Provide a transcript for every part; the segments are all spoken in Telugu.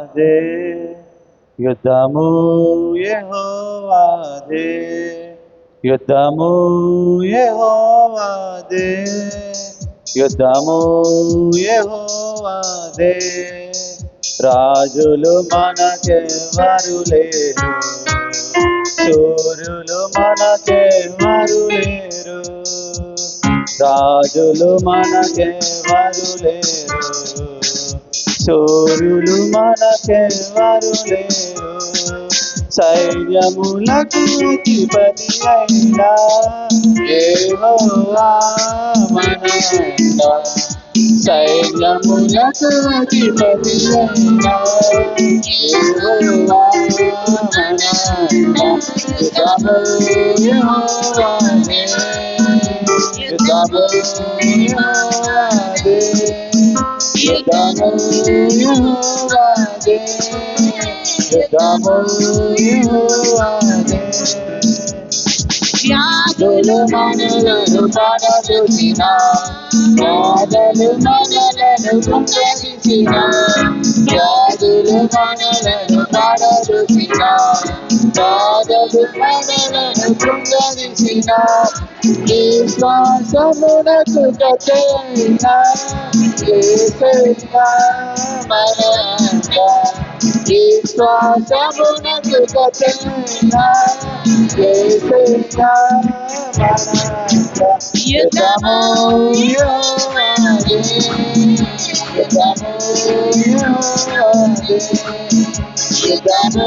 యెహోవాదే యుద్ధము యెహోవాదే యుద్ధము యెహోవాదే యుద్ధము యెహోవాదే రాజులు మనకెవ్వరు లేరు శూరులు మనకెవ్వరు లేరు రాజులు మనకెవ్వరు లేరు శూరులు మనకెవ్వరు లేరు సైన్యములకు అధిపతి అయినా యెహోవా మన అండ సైన్యములకు అధిపతి అయినా యెహోవా మన అండ యుద్ధము యెహోవాదే యుద్ధము యెహోవాదే యుద్ధము యెహోవాదే యుద్ధము యెహోవాదే వ్యాధులు మనలను పడదొసిన బాధలు మనలను కృంగదీసిన వ్యాధులు మనలను పడదొసిన బాధలు మనలను కృంగదీసిన విశ్వాసమునకు కథైన యేసయ్యా మన అండ విశ్వాసమునకు కథైన యేసయ్యా మన అండ యుద్ధము యెహోవాదే యుద్ధము యెహోవాదే యుద్ధము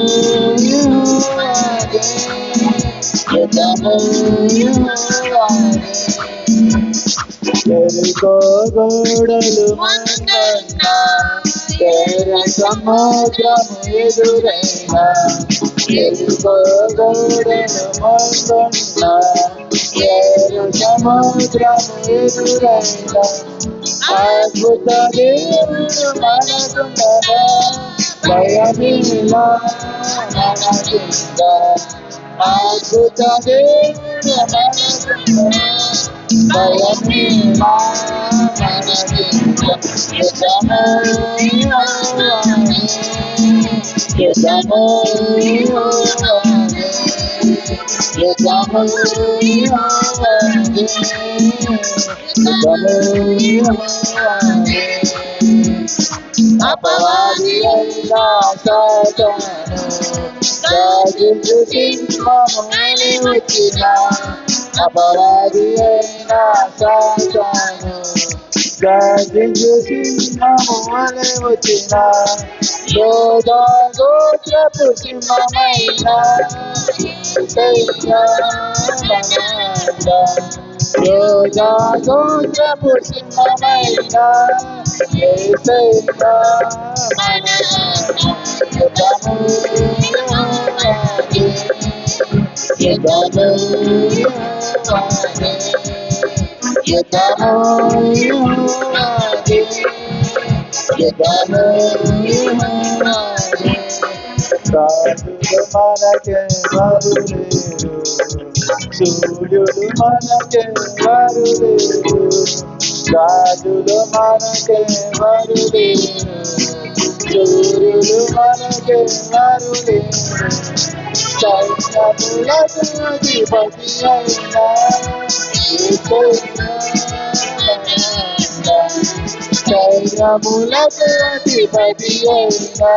యెహోవాదే యుద్ధము యెహోవాదే యెరికో గోడలు మందన్నా ఎర్ర సముద్రము ఎదురైనా యెరికో గోడలు మందన్నా ఎర్ర సముద్రము ఎదురైనా అద్భుత దేవుడు మనకుండగా భయమిలా మనకుందా అద్భుత దేవుడు మనకుండగా భయమిలా మనకుందా యుద్ధము యెహోవాదే యుద్ధము యెహోవాదే యుద్ధము యెహోవాదే యుద్ధము యెహోవాదే అపవాది అయినా సాతాను రాజులు సింహము వలె వచ్చిన అపవాది అయినా సాతాను రాజులు సింహము వలె వచ్చిన యోధా గోత్రపు సింహమైన యేసయ్యా మన అండ యోధా గోత్రపు సింహమైన యేసయ్యా మన అండ యుద్ధము యెహోవాదే యుద్ధము యెహోవాదే యుద్ధము యెహోవాదే యుద్ధము యెహోవాదే రాజులు మనకెవ్వరు లేరు సూర్యుడు మనకెవ్వరు లేరు రాజులు మనకెవ్వరు లేరు సూర్యుడు మనకెవ్వరు లేరు సైన్యములకు అధిపతి అయినా యేసయ్యా మన అండ సైన్యములకు అధిపతి అయినా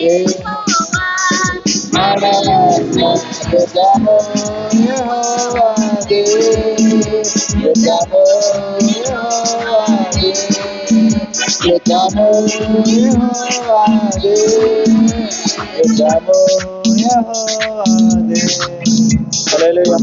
యెహోవా మన అండ యుద్ధము యెహోవాదే యుద్ధము యెహోవాదే యుద్ధము యెహోవాదే యుద్ధము యెహోవాదే హల్లెలూయా